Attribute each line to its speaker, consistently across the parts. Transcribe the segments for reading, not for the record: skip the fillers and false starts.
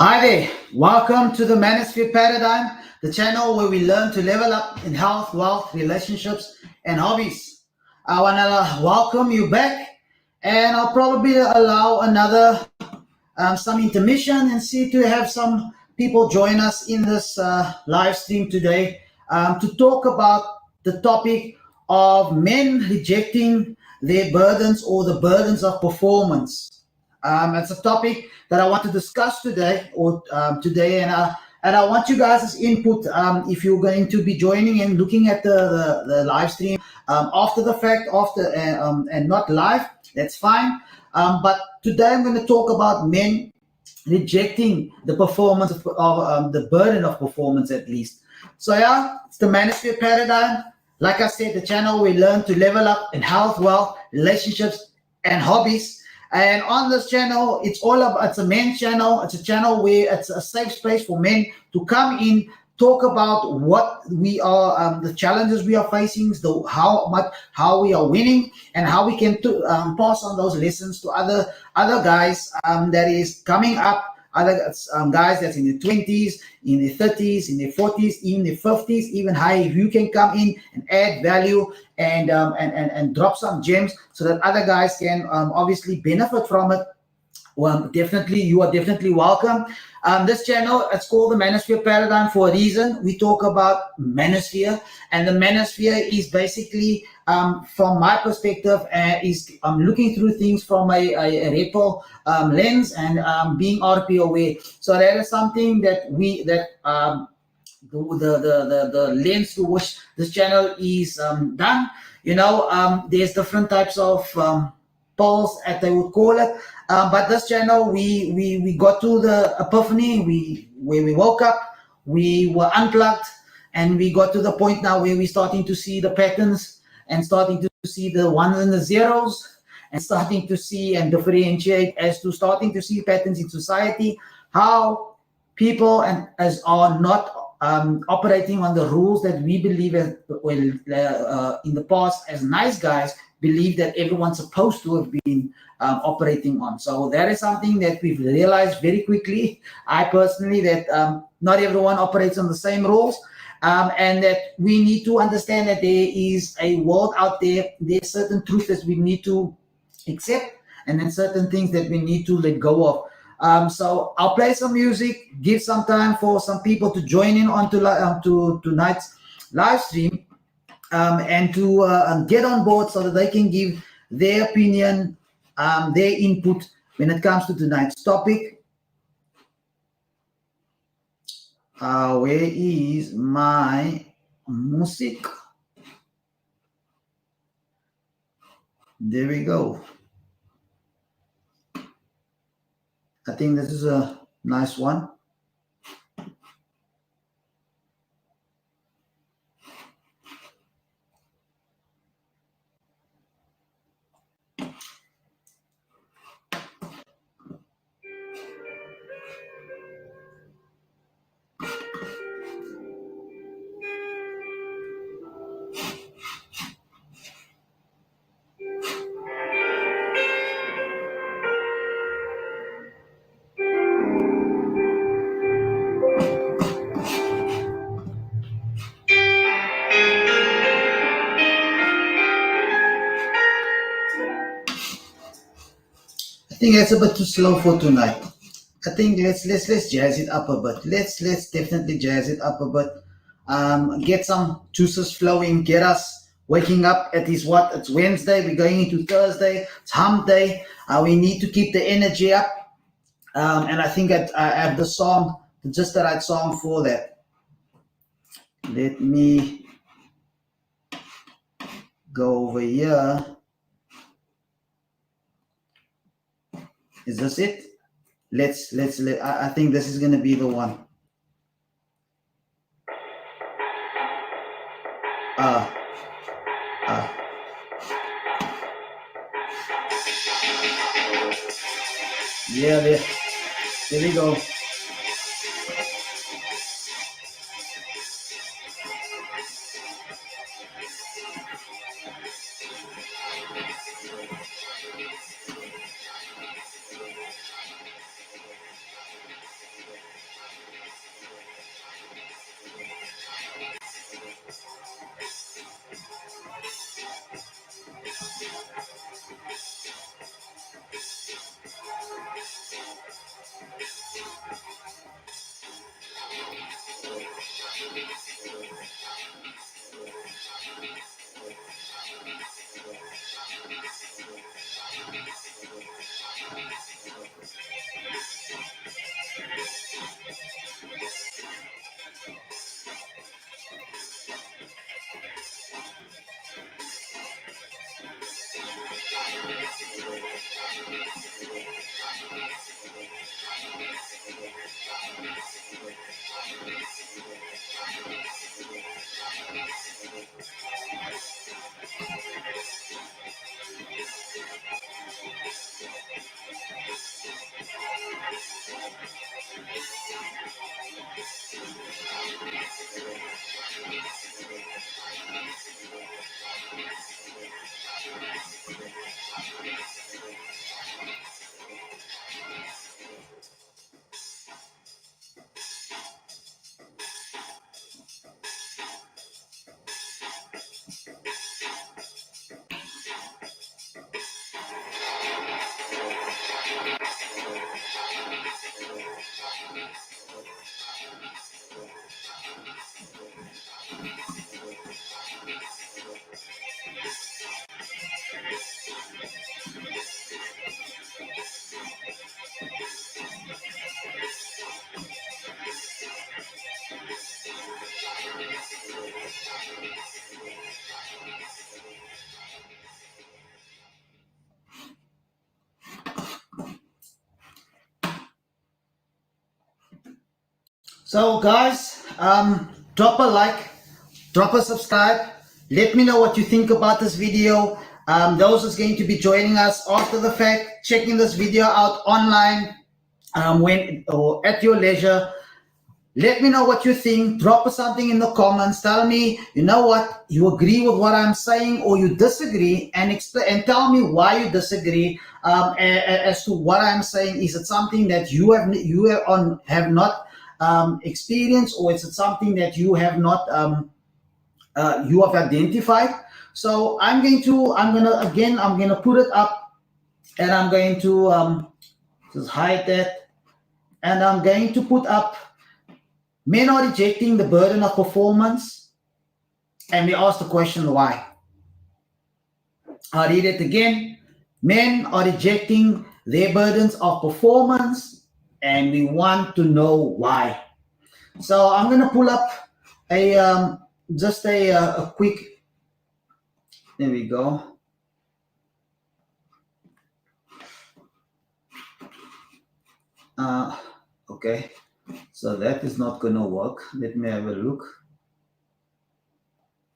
Speaker 1: Hi there, welcome to the Manosphere Paradigm, the channel where we learn to level up in health, wealth, relationships, and hobbies. I want to welcome you back, and I'll probably allow another some intermission and see to have some people join us in this live stream today to talk about the topic of men rejecting their burdens or the burdens of performance. It's a topic that I want to discuss today today, and I want you guys' input if you're going to be joining and looking at the live stream after the fact, after and not live. That's fine. But today I'm going to talk about men rejecting the performance of the burden of performance at least. So yeah, it's the Manosphere Paradigm. Like I said, the channel we learn to level up in health, wealth, relationships, and hobbies. And on this channel, it's a men's channel. It's a channel where it's a safe space for men to come in, talk about what we are, the challenges we are facing, how we are winning, and how we can pass on those lessons to other guys that is coming up. Other guys that's in the 20s, in the 30s, in the 40s, in the 50s, even high. If you can come in and add value and drop some gems so that other guys can obviously benefit from it, well, definitely, you are definitely welcome. This channel, it's called the Manosphere Paradigm for a reason. We talk about manosphere, and the manosphere is basically, from my perspective, is looking through things from a ripple lens and being RP aware. So that is something the lens to which this channel is done. There's different types of polls, as they would call it. But this channel, we got to the epiphany. Where we woke up, we were unplugged, and we got to the point now where we're starting to see the patterns and starting to see the ones and the zeros, and starting to see and differentiate as to starting to see patterns in society, how people and as are not operating on the rules that we believe in the past as nice guys believe that everyone's supposed to have been operating on. So that is something that we've realized very quickly. I personally, that not everyone operates on the same rules, and that we need to understand that there is a world out there. There's certain truths that we need to accept, and then certain things that we need to let go of. So I'll play some music, give some time for some people to join in to tonight's live stream, and to get on board so that they can give their opinion, their input when it comes to tonight's topic. Where is my music? There we go. I think this is a nice one. I think that's a bit too slow for tonight. I think let's jazz it up a bit. Let's definitely jazz it up a bit. Get some juices flowing. Get us waking up. It's Wednesday. We're going into Thursday. It's Hump Day. We need to keep the energy up. And I think I have the song, just the right song for that. Let me go over here. Is this it? I think this is gonna be the one. Yeah, there we go. So, guys, drop a like, drop a subscribe. Let me know what you think about this video. Those who's going to be joining us after the fact, checking this video out online, when or at your leisure. Let me know what you think. Drop us something in the comments. Tell me, you know what, you agree with what I'm saying or you disagree, and explain and tell me why you disagree, as to what I'm saying. Is it something that have not experienced, or is it something that you have identified? So I'm gonna put it up, and I'm going to just hide that, and I'm going to put up. Men are rejecting the burden of performance, and we ask the question why. I'll read it again. Men are rejecting their burdens of performance, and we want to know why. So I'm going to pull up a quick. There we go. Okay. So that is not going to work. Let me have a look.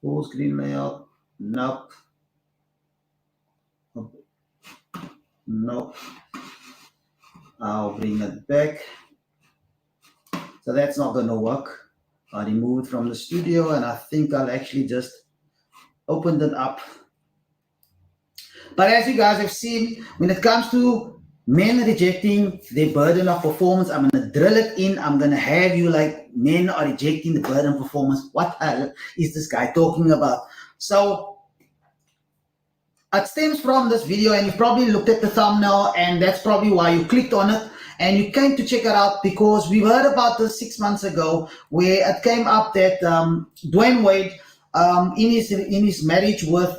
Speaker 1: Full screen layout. Nope. Nope. I'll bring it back. So that's not going to work. I removed it from the studio, and I think I'll actually just open it up. But as you guys have seen, when it comes to men rejecting their burden of performance, I'm going to drill it in. I'm going to have you like, men are rejecting the burden of performance. What the hell is this guy talking about? So it stems from this video, and you probably looked at the thumbnail, and that's probably why you clicked on it. And you came to check it out because we heard about this 6 months ago, where it came up that Dwayne Wade, in his marriage with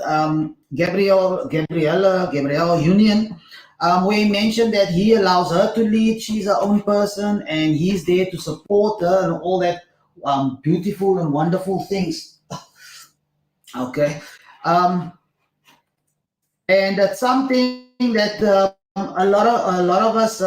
Speaker 1: Gabrielle Union, where he mentioned that he allows her to lead, she's her own person, and he's there to support her and all that beautiful and wonderful things. Okay, and that's something that a lot of us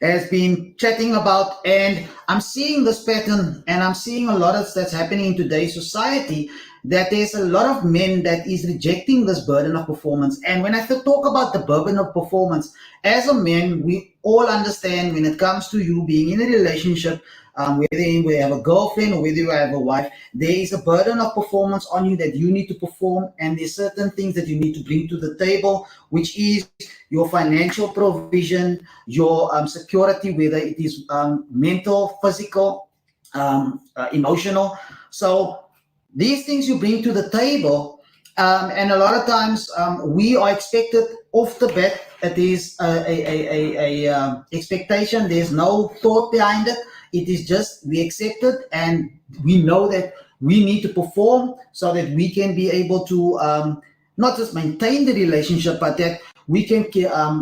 Speaker 1: has been chatting about, and I'm seeing this pattern, and I'm seeing a lot of that's happening in today's society, that there's a lot of men that is rejecting this burden of performance. And when I talk about the burden of performance, as a man, we all understand when it comes to you being in a relationship, whether you have a girlfriend or whether you have a wife, there is a burden of performance on you that you need to perform, and there's certain things that you need to bring to the table, which is your financial provision, your security, whether it is mental, physical, emotional. So these things you bring to the table, and a lot of times we are expected off the bat. It is a expectation. There's no thought behind it. It is just we accept it, and we know that we need to perform so that we can be able to not just maintain the relationship, but that we can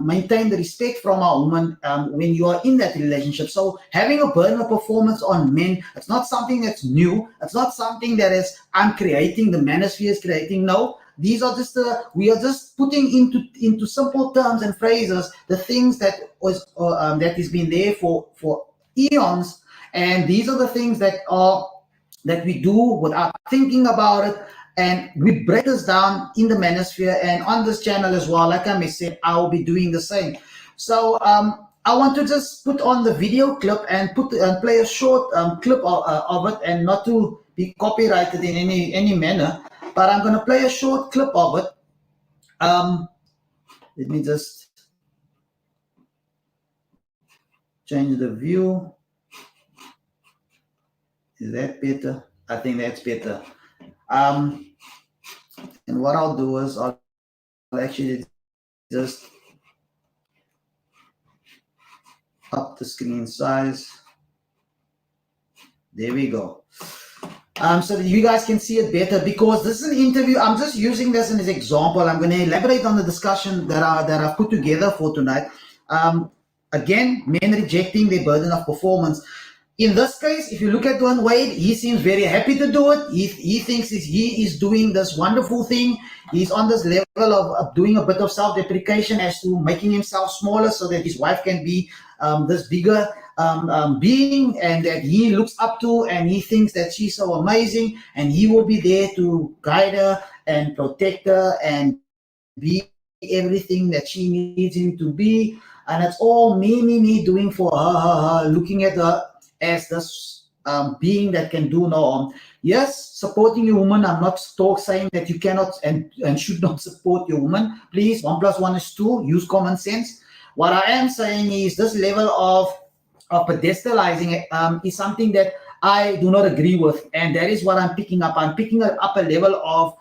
Speaker 1: maintain the respect from our woman when you are in that relationship. So having a burden of performance on men, it's not something that's new. It's not something that is I'm creating, the manosphere is creating. No, these are just we are just putting into simple terms and phrases the things that was that has been there for eons, And these are the things that we do without thinking about it. And we break this down in the manosphere and on this channel as well. Like I said, I will be doing the same. So I want to just put on the video clip and put and play a short clip of it, and not to be copyrighted in any manner. But I'm going to play a short clip of it. Let me just change the view. Is that better? I think that's better. And what I'll do is I'll actually just up the screen size. There we go. So that you guys can see it better, because this is an interview. I'm just using this as an example. I'm going to elaborate on the discussion that I've put together for tonight. Again, men rejecting their burden of performance. In this case, if you look at Dwayne Wade, he seems very happy to do it. He thinks he is doing this wonderful thing. He's on this level of doing a bit of self-deprecation as to making himself smaller so that his wife can be this bigger being, and that he looks up to, and he thinks that she's so amazing, and he will be there to guide her and protect her and be everything that she needs him to be. And it's all me doing for her, looking at her as this being that can do no harm. Yes, supporting your woman. I'm not saying that you cannot and should not support your woman. Please, 1 + 1 is 2. Use common sense. What I am saying is this level of pedestalizing is something that I do not agree with, and that is what I'm picking up. I'm picking up a level of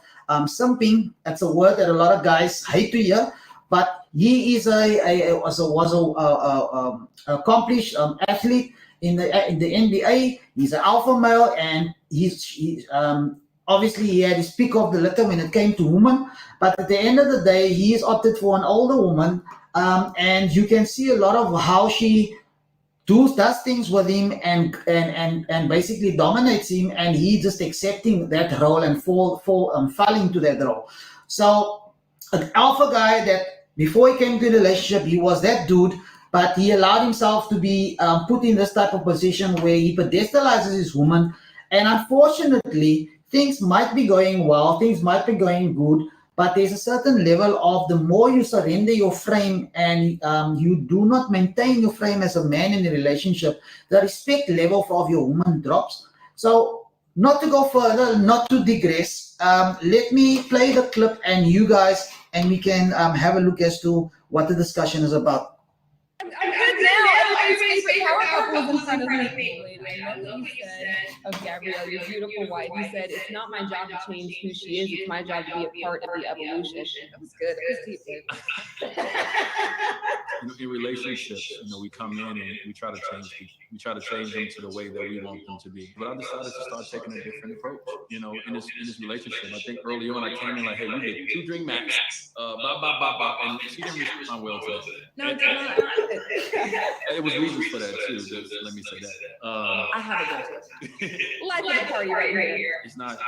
Speaker 1: simping. That's a word that a lot of guys hate to hear, but he is was a accomplished athlete in the NBA. He's an alpha male, and he's obviously he had his pick of the litter when it came to women. But at the end of the day, he has opted for an older woman, and you can see a lot of how she does things with him and basically dominates him, and he just accepting that role and falling into that role. So an alpha guy that before he came to the relationship, he was that dude, but he allowed himself to be put in this type of position where he pedestalizes his woman. And unfortunately, things might be going well, things might be going good, but there's a certain level of the more you surrender your frame and you do not maintain your frame as a man in a relationship, the respect level of your woman drops. So not to go further, not to digress, let me play the clip and you guys, and we can have a look as to what the discussion is about.
Speaker 2: I'm good now. Everybody's favorite power couple is in front of me. And what you said of Gabrielle, your beautiful wife, you said, it's not my job to change who she is. It's my job to be a part of the evolution. That was good. That was deep, babe.
Speaker 3: In relationships, we come in and we try to change people. We try to change them to the way that we want them to be. But I decided to start taking a different approach, in this relationship. I think early on I came in like, hey, you did 2 drink max, and she didn't respond well to that.
Speaker 2: No, it did not.
Speaker 3: It was reasons for that too. Just let me say that.
Speaker 2: I have a good life of the party right here.
Speaker 3: It's not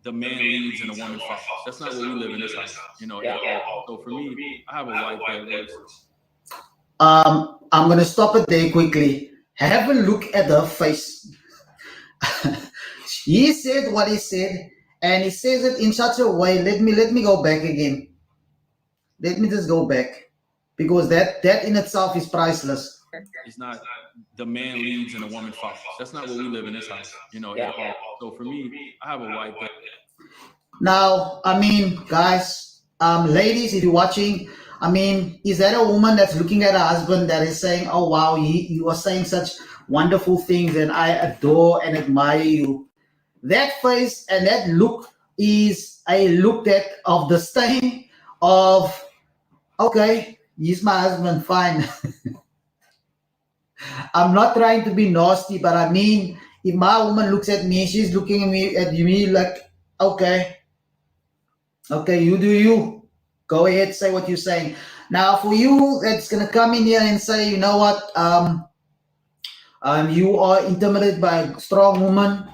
Speaker 3: the man leads and the woman follows. That's not what we live in this house, at all. So for me, I have a wife that works.
Speaker 1: I'm going to stop it there quickly. Have a look at her face. He said what he said, and he says it in such a way. Let me go back again. Let me just go back, because that in itself is priceless.
Speaker 3: It's not the man leads and the woman follows. That's not what we live in this house, at all. So for me, I have a wife that.
Speaker 1: Now, guys, ladies, if you're watching, is that a woman that's looking at her husband that is saying, oh, wow, you are saying such wonderful things and I adore and admire you? That face and that look is a look of disdain of, okay, he's my husband, fine. I'm not trying to be nasty, but if my woman looks at me, she's looking at me like, okay, you do you. Go ahead, say what you're saying. Now, for you, that's going to come in here and say, you know what, you are intimidated by a strong woman,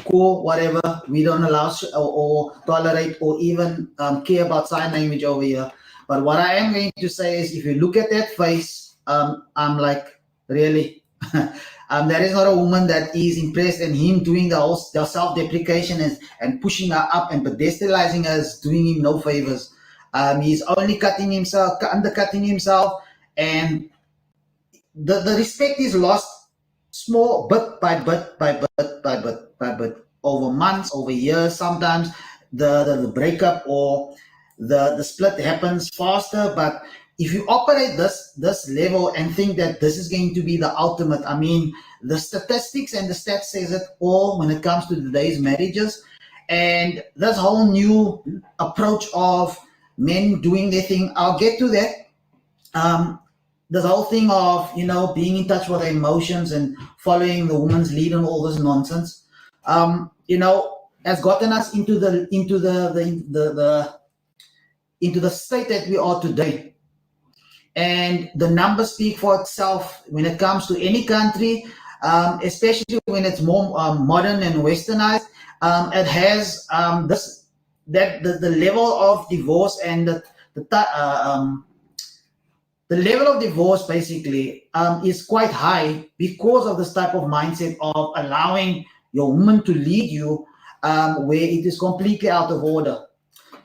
Speaker 1: cool, whatever. We don't allow or tolerate or even care about sign language over here. But what I am going to say is, if you look at that face, I'm like, really? There is not a woman that is impressed, and him doing the self-deprecation and pushing her up and pedestrializing her is doing him no favors. He's only cutting himself, undercutting himself, and the respect is lost small bit by bit by bit by bit by bit over months, over years. Sometimes the breakup or the split happens faster, but if you operate this level and think that this is going to be the ultimate, I mean, the statistics and the stats says it all when it comes to today's marriages. And this whole new approach of men doing their thing, I'll get to that. um, this whole thing of being in touch with their emotions and following the woman's lead and all this nonsense, has gotten us into the state that we are today. And the numbers speak for itself when it comes to any country, especially when it's more modern and westernized. It has this that the level of divorce and the level of divorce basically is quite high because of this type of mindset of allowing your woman to lead you, where it is completely out of order.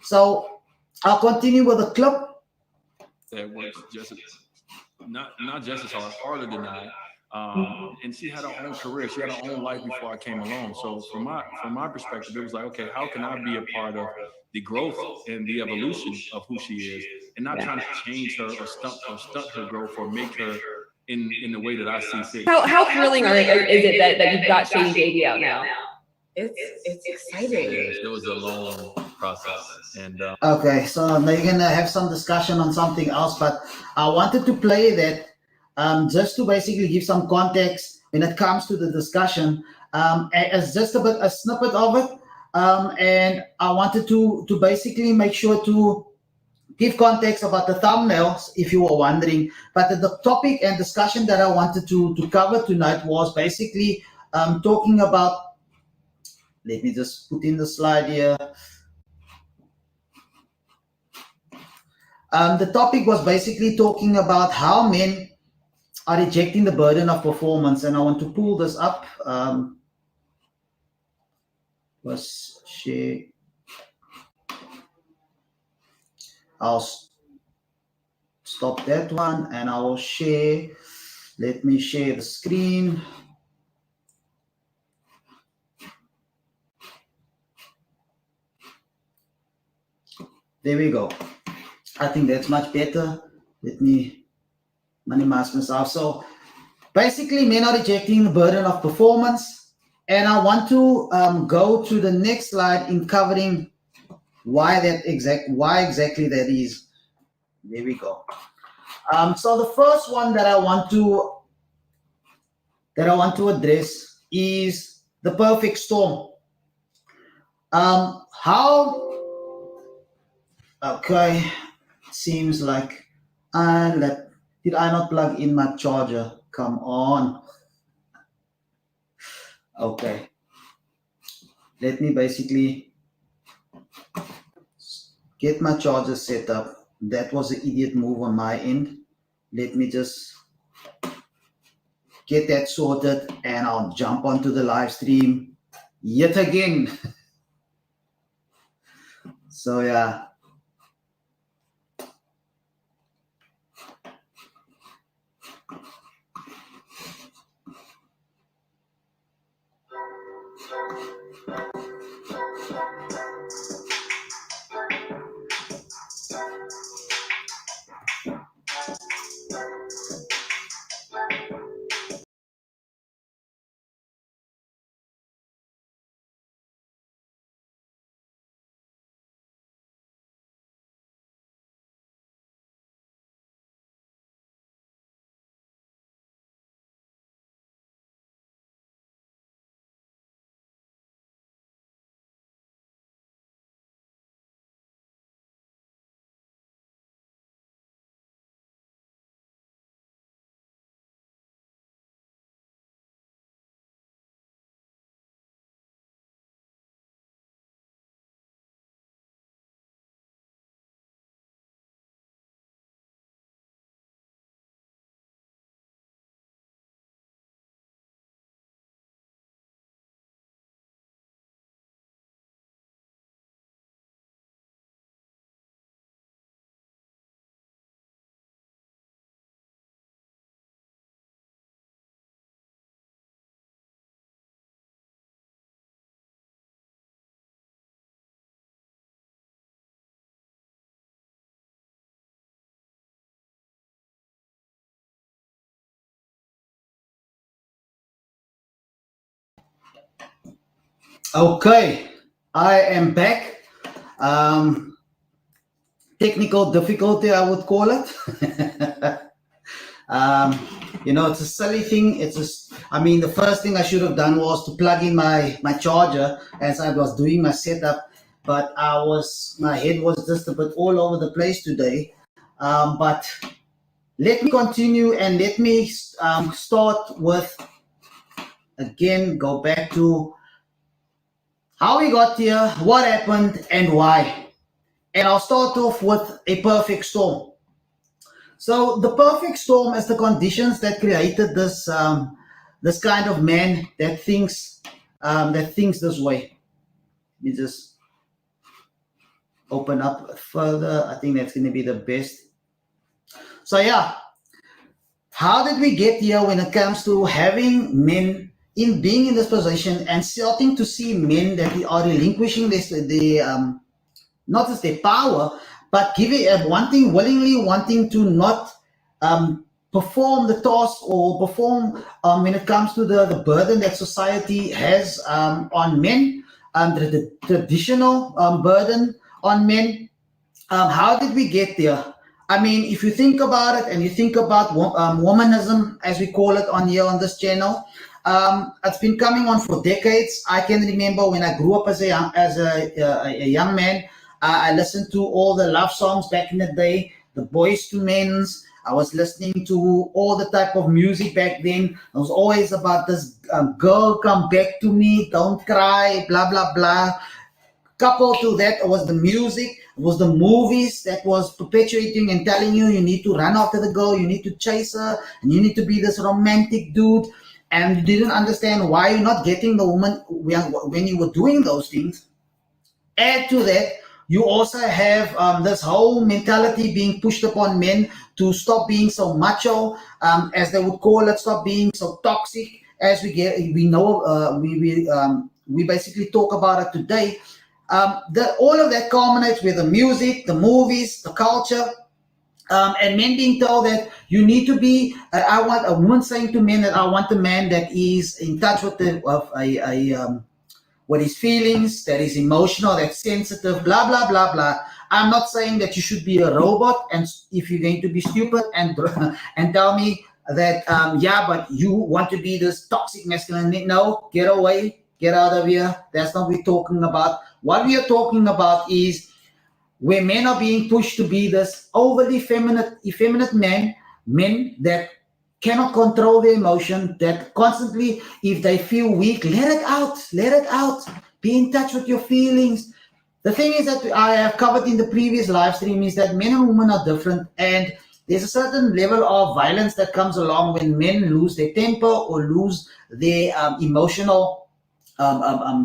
Speaker 1: So I'll continue with the clip.
Speaker 3: That works just not just as hard, harder than I. And she had her own career. She had her own life before I came along. So from my perspective, it was like, okay, how can I be a part of the growth and the evolution of who she is, and not trying to change her or stunt her growth or make her in the way that I see fit.
Speaker 2: How thrilling is it that you've got Shady Baby out now?
Speaker 4: It's exciting.
Speaker 3: Yes, it was a long process, and
Speaker 1: Okay, so now you're gonna have some discussion on something else, but I wanted to play that just to basically give some context when it comes to the discussion, as just a snippet of it, and I wanted to basically make sure to give context about the thumbnails if you were wondering. But the topic and discussion that I wanted to cover tonight was basically talking about. Let me just put in the slide here. The topic was basically talking about how men are rejecting the burden of performance, and I want to pull this up. Was share. I'll stop that one, and I will share. Let me share the screen. There we go. I think that's much better. Let me minimize myself. So basically, men are rejecting the burden of performance, and I want to go to the next slide in covering why exactly that is. There we go. So the first one that I want to address is the perfect storm. How? Okay, seems like did I not plug in my charger? Come on. Okay, let me basically get my charger set up. That was an idiot move on my end. Let me just get that sorted and I'll jump onto the live stream yet again. So yeah. Okay, I am back. Um, Technical difficulty, I would call it. um, it's a silly thing. It's just, I mean, the first thing I should have done was to plug in my charger as I was doing my setup, but my head was just a bit all over the place today. But let me continue and let me start with again, go back to how we got here, what happened, and why. And I'll start off with a perfect storm. So the perfect storm is the conditions that created this kind of man that thinks this way. Let me just open up further. I think that's going to be the best. So yeah, how did we get here when it comes to having men in being in this position and starting to see men that we are relinquishing the not just their power, but giving wanting willingly wanting to not perform the task or perform when it comes to the burden that society has on men, the traditional burden on men. How did we get there? I mean, if you think about it and you think about womanism, as we call it on here on this channel, it's been coming on for decades. I can remember when I grew up as a young man, I listened to all the love songs back in the day, the Boys to Men's. I was listening to all the type of music back then. It was always about this girl, come back to me, don't cry, blah, blah, blah. Coupled to that was the music, was the movies that was perpetuating and telling you you need to run after the girl, you need to chase her, and you need to be this romantic dude. And you didn't understand why you're not getting the woman when you were doing those things. Add to that, you also have this whole mentality being pushed upon men to stop being so macho, as they would call it, stop being so toxic. As we know, we basically talk about it today. All of that culminates with the music, the movies, the culture, and men being told that you need to be. I want a woman saying to men that I want a man that is in touch with with his feelings, that is emotional, that's sensitive, blah blah blah blah. I'm not saying that you should be a robot, and if you're going to be stupid and and tell me that yeah, but you want to be this toxic masculinity. No, get away, get out of here. That's not what we're talking about. What we are talking about is where men are being pushed to be this overly effeminate men that cannot control their emotion, that constantly, if they feel weak, let it out, be in touch with your feelings. The thing is that I have covered in the previous live stream is that men and women are different, and there's a certain level of violence that comes along when men lose their temper or lose their emotional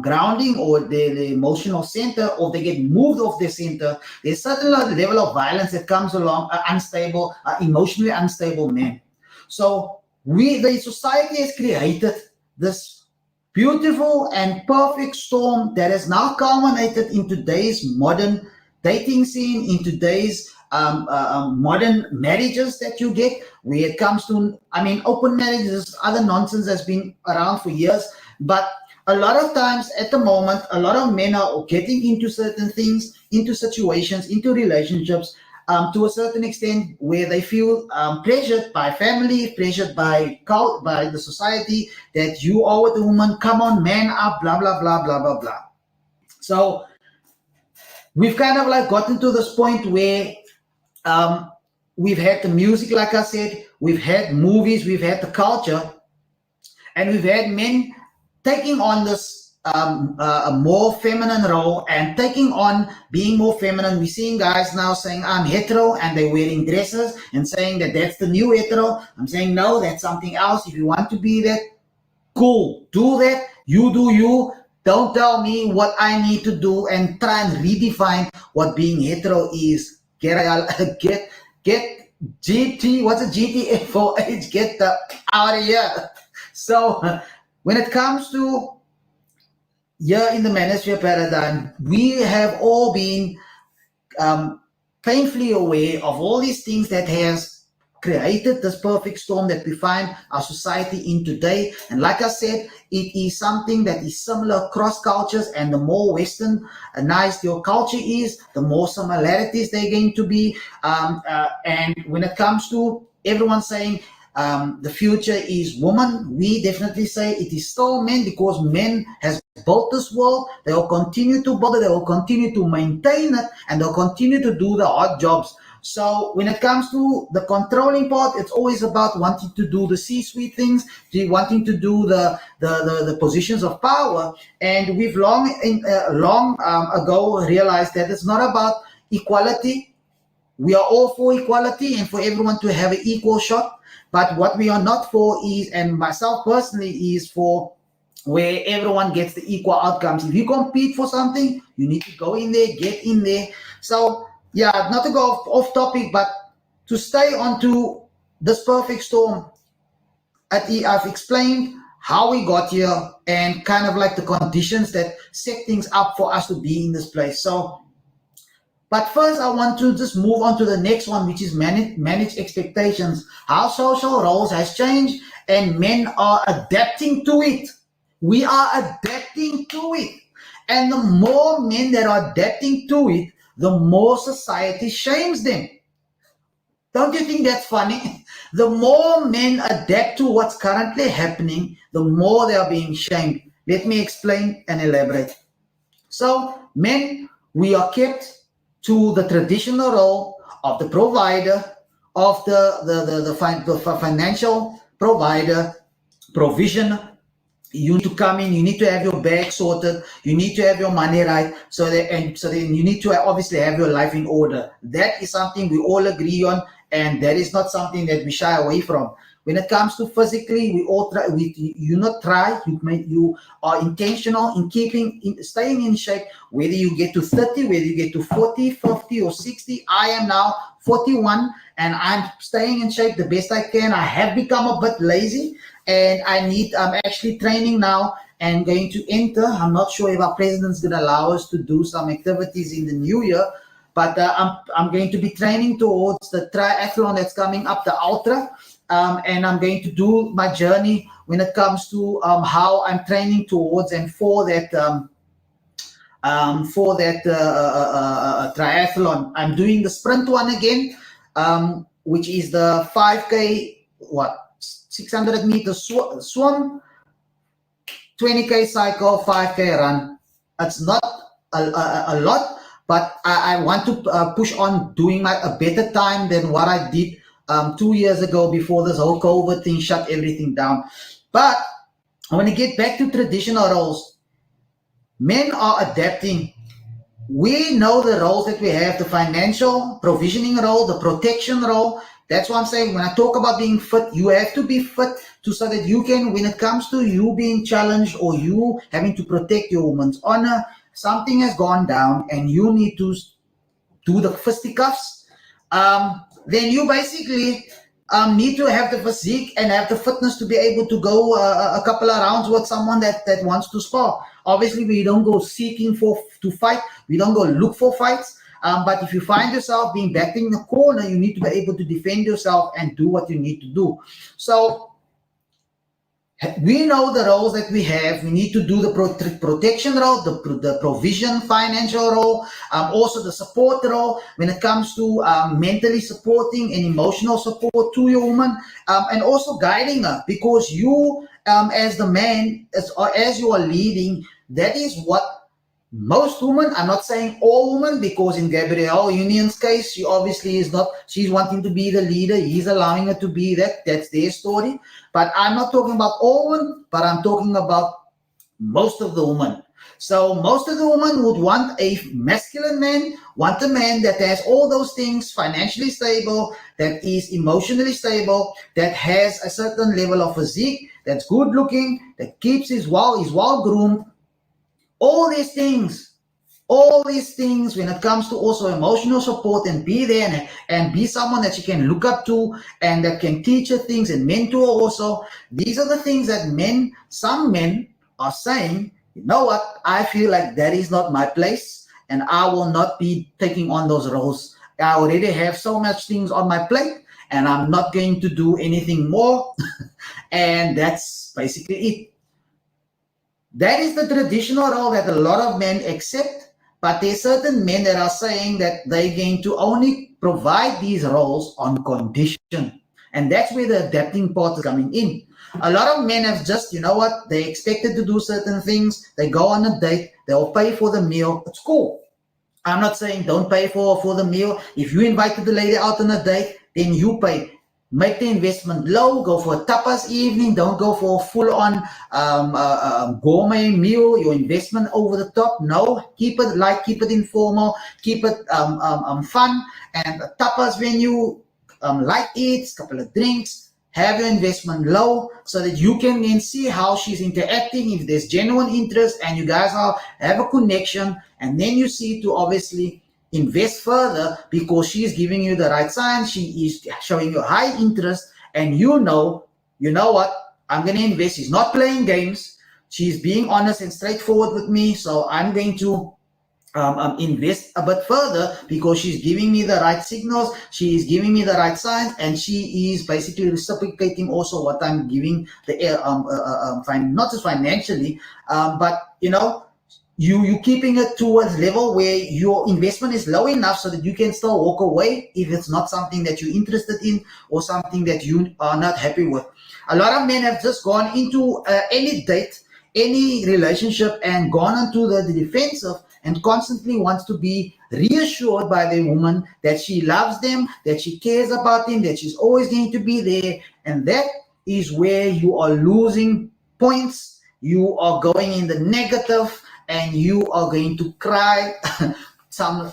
Speaker 1: grounding or the emotional center, or they get moved off their center. There's certain level of violence that comes along unstable, emotionally unstable men. So the society has created this beautiful and perfect storm that has now culminated in today's modern dating scene, in today's modern marriages that you get, where it comes to, I mean, open marriages, other nonsense that's been around for years, but a lot of times at the moment, a lot of men are getting into certain things, into situations, into relationships, to a certain extent where they feel pressured by family, pressured by the society that you are with a woman, come on, man up, blah, blah, blah, blah, blah, blah. So we've kind of like gotten to this point where we've had the music, like I said, we've had movies, we've had the culture, and we've had men taking on this a more feminine role and taking on being more feminine. We're seeing guys now saying I'm hetero and they're wearing dresses and saying that that's the new hetero. I'm saying no, that's something else. If you want to be that, cool, do that. You do you. Don't tell me what I need to do and try and redefine what being hetero is. Get GT. What's a GTF for age? Get the out of here. So when it comes to here in the manosphere paradigm, we have all been painfully aware of all these things that has created this perfect storm that we find our society in today. And like I said, it is something that is similar across cultures, and the more westernized your culture is, the more similarities they're going to be. And when it comes to everyone saying the future is woman, we definitely say it is still men, because men has built this world. They will continue to build it, they will continue to maintain it, and they'll continue to do the hard jobs. So when it comes to the controlling part, it's always about wanting to do the C-suite things, wanting to do the positions of power. And we've long ago realized that it's not about equality. We are all for equality and for everyone to have an equal shot. But what we are not for is, and myself personally, is for where everyone gets the equal outcomes. If you compete for something, you need to go in there, get in there. So yeah, not to go off topic, but to stay onto this perfect storm, I've explained how we got here and kind of like the conditions that set things up for us to be in this place. So, but first I want to just move on to the next one, which is manage expectations. How social roles has changed and men are adapting to it. We are adapting to it. And the more men that are adapting to it, the more society shames them. Don't you think that's funny? The more men adapt to what's currently happening, the more they are being shamed. Let me explain and elaborate. So, men, we are kept to the traditional role of the provider, of the financial provider, provision. You need to come in, you need to have your bag sorted, you need to have your money right, so then you need to obviously have your life in order. That is something we all agree on, and that is not something that we shy away from. When it comes to physically, we all try. You are intentional in staying in shape. Whether you get to 30, whether you get to 40, 50, or 60. I am now 41, and I'm staying in shape the best I can. I have become a bit lazy, and I'm actually training now and going to enter. I'm not sure if our president's going to allow us to do some activities in the new year, but I'm going to be training towards the triathlon that's coming up, the ultra. And I'm going to do my journey when it comes to how I'm training towards and for that triathlon. I'm doing the sprint one again, which is the 5K, 600 meters swim, 20K cycle, 5K run. It's not a lot, but I want to push on doing a better time than what I did 2 years ago before this whole COVID thing shut everything down. But I want to get back to traditional roles. Men are adapting. We know the roles that we have, the financial provisioning role, the protection role. That's what I'm saying. When I talk about being fit, you have to be fit so that you can, when it comes to you being challenged or you having to protect your woman's honor, something has gone down and you need to do the fisticuffs. Then you basically need to have the physique and have the fitness to be able to go a couple of rounds with someone that wants to spar. Obviously, we don't go seeking to fight. We don't go look for fights. But if you find yourself being backed in the corner, you need to be able to defend yourself and do what you need to do. So we know the roles that we have. We need to do the protection role, the provision financial role, also the support role when it comes to mentally supporting and emotional support to your woman, and also guiding her, because you, as the man, as you are leading, that is what most women, I'm not saying all women, because in Gabrielle Union's case, she obviously is not, she's wanting to be the leader, he's allowing her to be that's their story. But I'm not talking about all women, but I'm talking about most of the women. So most of the women would want a masculine man, want a man that has all those things, financially stable, that is emotionally stable, that has a certain level of physique, that's good looking, that keeps is well groomed. All these things when it comes to also emotional support, and be there and be someone that you can look up to and that can teach her things and mentor also. These are the things that some men are saying, you know what, I feel like that is not my place and I will not be taking on those roles. I already have so much things on my plate and I'm not going to do anything more. And that's basically it. That is the traditional role that a lot of men accept, but there's certain men that are saying that they're going to only provide these roles on condition. And that's where the adapting part is coming in. A lot of men have just, you know what, they expected to do certain things, they go on a date, they'll pay for the meal, it's cool. I'm not saying don't pay for the meal. If you invited the lady out on a date, then you pay. Make the investment low. Go for a tapas evening. Don't go for a full-on gourmet meal. Your investment over the top. No, keep it light. Keep it informal. Keep it fun. And a tapas venue, light eats, couple of drinks. Have your investment low so that you can then see how she's interacting. If there's genuine interest and you guys have a connection, and then you see to obviously invest further because she's giving you the right signs. She is showing you high interest, and you know what? I'm going to invest. She's not playing games. She's being honest and straightforward with me. So I'm going to invest a bit further because she's giving me the right signals, she is giving me the right signs, and she is basically reciprocating also what I'm giving not just financially, but you keeping it towards level where your investment is low enough so that you can still walk away if it's not something that you're interested in or something that you are not happy with. A lot of men have just gone into any date, any relationship, and gone onto the defensive and constantly wants to be reassured by the woman that she loves them, that she cares about them, that she's always going to be there. And that is where you are losing points. You are going in the negative, and you are going to cry some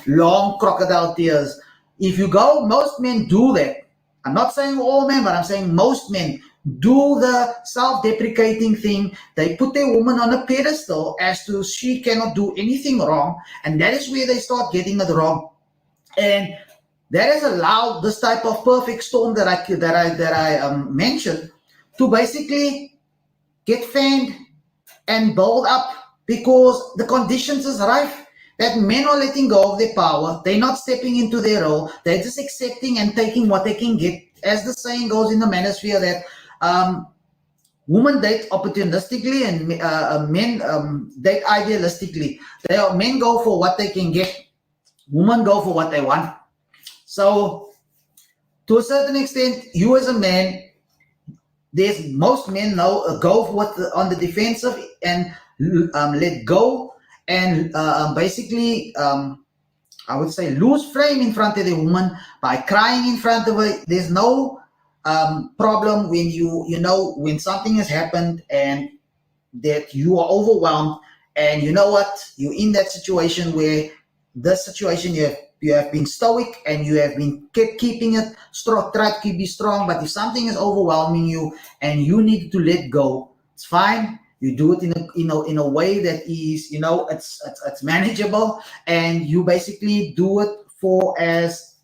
Speaker 1: long crocodile tears. If you go, most men do that. I'm not saying all men, but I'm saying most men do the self-deprecating thing. They put their woman on a pedestal as to she cannot do anything wrong, and that is where they start getting it wrong. And that has allowed this type of perfect storm that I mentioned to basically get fanned and build up because the conditions is rife. That men are letting go of their power. They're not stepping into their role. They're just accepting and taking what they can get. As the saying goes in the manosphere, that women date opportunistically and men date idealistically. Men go for what they can get. Women go for what they want. So, to a certain extent, you as a man, there's most men now go for what on the defensive and let go and basically I would say lose frame in front of the woman by crying in front of her. There's no problem when when something has happened and that you are overwhelmed, and you know what, you're in that situation where this situation you have been stoic and you have been kept keeping it strong, try to keep it strong. But if something is overwhelming you and you need to let go, it's fine. You do it in a way that is it's manageable, and you basically do it for as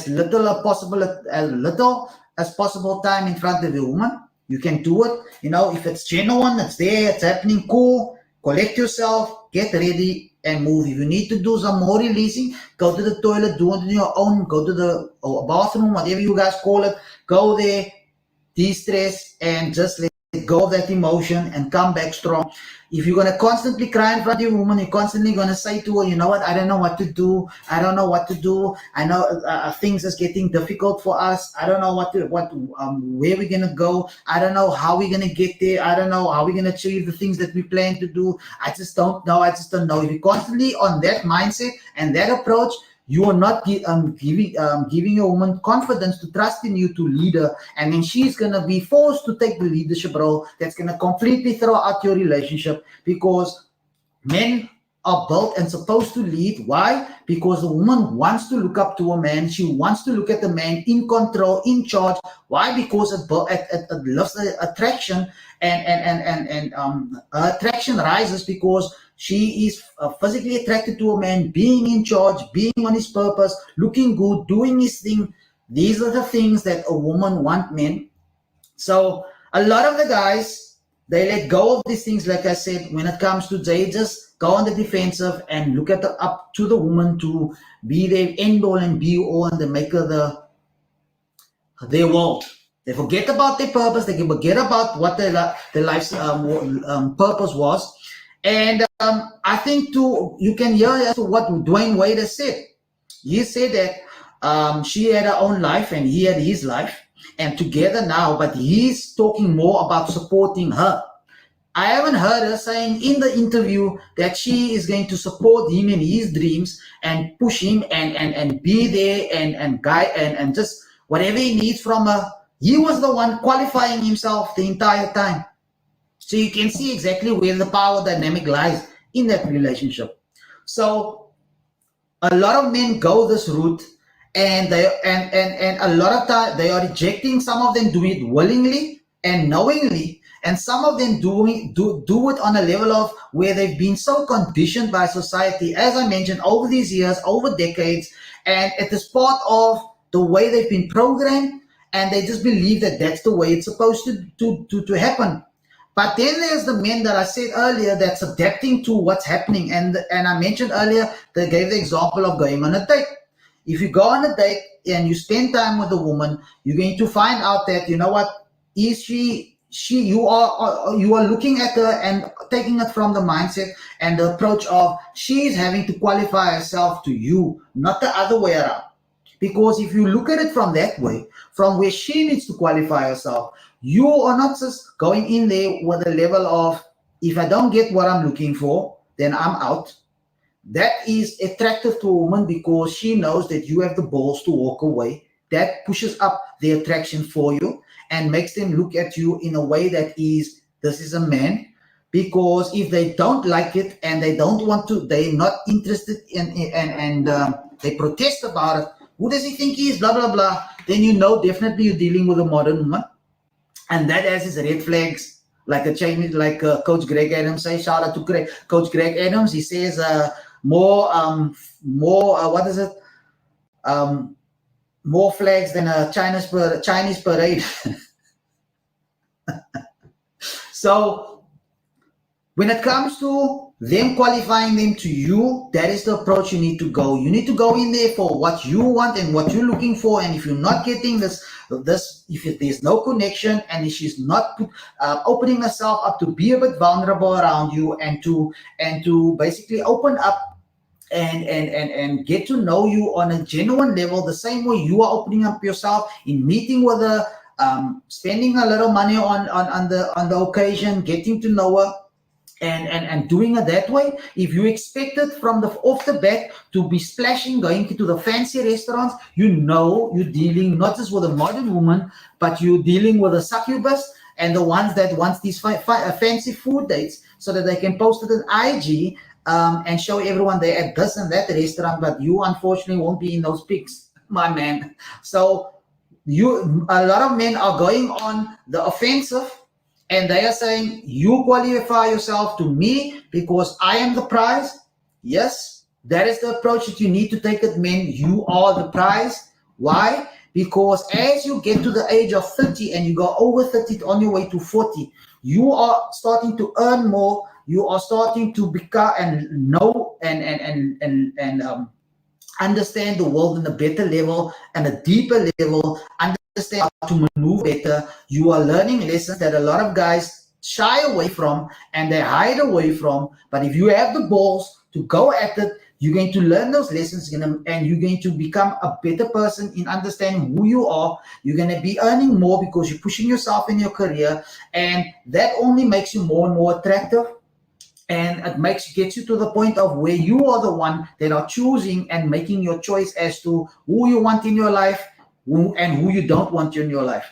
Speaker 1: little as possible time in front of the woman. You can do it. If it's genuine, it's there, it's happening, cool. Collect yourself, get ready, and move. If you need to do some more releasing, go to the toilet, do it on your own, go to the bathroom, whatever you guys call it, go there, de-stress, and just let go of that emotion and come back strong. If you're going to constantly cry in front of your woman, you're constantly going to say to her, you know what, I don't know what to do. I don't know what to do. I know things is getting difficult for us. I don't know where we're going to go. I don't know how we're going to get there. I don't know how we're going to achieve the things that we plan to do. I just don't know. If you're constantly on that mindset and that approach, you are not giving a woman confidence to trust in you to lead her, and then she's going to be forced to take the leadership role. That's going to completely throw out your relationship, because men are built and supposed to lead. Why? Because the woman wants to look up to a man. She wants to look at the man in control, in charge. Why? Because it loves the attraction, and attraction rises because she is physically attracted to a man, being in charge, being on his purpose, looking good, doing his thing. These are the things that a woman wants men. So a lot of the guys, they let go of these things. Like I said, when it comes to, they just go on the defensive and look up to the woman to be their end all and be all, and they make her their world. They forget about their purpose. They forget about what their life's purpose was. And I think too, you can hear as to what Dwayne Wade has said. He said that she had her own life and he had his life, and together now. But he's talking more about supporting her. I haven't heard her saying in the interview that she is going to support him in his dreams and push him and be there and guide and just whatever he needs from her. He was the one qualifying himself the entire time. So you can see exactly where the power dynamic lies in that relationship. So a lot of men go this route, and and a lot of time they are rejecting. Some of them do it willingly and knowingly, and some of them do it on a level of where they've been so conditioned by society, as I mentioned, over these years, over decades, and it is part of the way they've been programmed, and they just believe that that's the way it's supposed to happen. But then there's the men that I said earlier that's adapting to what's happening. And I mentioned earlier, they gave the example of going on a date. If you go on a date and you spend time with a woman, you're going to find out that, you know what, is she you are looking at her and taking it from the mindset and the approach of she's having to qualify herself to you, not the other way around. Because if you look at it from that way, from where she needs to qualify herself, you are not just going in there with a level of, if I don't get what I'm looking for, then I'm out. That is attractive to a woman because she knows that you have the balls to walk away. That pushes up the attraction for you and makes them look at you in a way that is, this is a man. Because if they don't like it and they don't want to, they're not interested and they protest about it. Who does he think he is? Blah blah blah. Then you know definitely you're dealing with a modern woman, and that has its red flags. Like a Chinese, like Coach Greg Adams says. Shout out to Coach Greg Adams. He says more what is it? More flags than a Chinese parade. So when it comes to them qualifying them to you, that is the approach you need to go. You need to go in there for what you want and what you're looking for. And if you're not getting this, if there's no connection and if she's not opening herself up to be a bit vulnerable around you and to basically open up and get to know you on a genuine level, the same way you are opening up yourself in meeting with her, spending a little money on the occasion, getting to know her. And doing it that way, if you expect it from the off the bat to be splashing, going into the fancy restaurants, you know you're dealing not just with a modern woman, but you're dealing with a succubus and the ones that wants these fancy food dates so that they can post it on IG and show everyone they're at this and that restaurant, but you unfortunately won't be in those pics, my man. So a lot of men are going on the offensive. And they are saying, you qualify yourself to me because I am the prize. Yes, that is the approach that you need to take it, men. You are the prize. Why? Because as you get to the age of 30 and you go over 30 on your way to 40, you are starting to earn more. You are starting to become and know and understand the world in a better level and a deeper level. Understand how to maneuver better. You are learning lessons that a lot of guys shy away from and they hide away from. But if you have the balls to go at it, you're going to learn those lessons and you're going to become a better person in understanding who you are. You're going to be earning more because you're pushing yourself in your career, and that only makes you more and more attractive. And it gets you to the point of where you are the one that are choosing and making your choice as to who you want in your life and who you don't want in your life.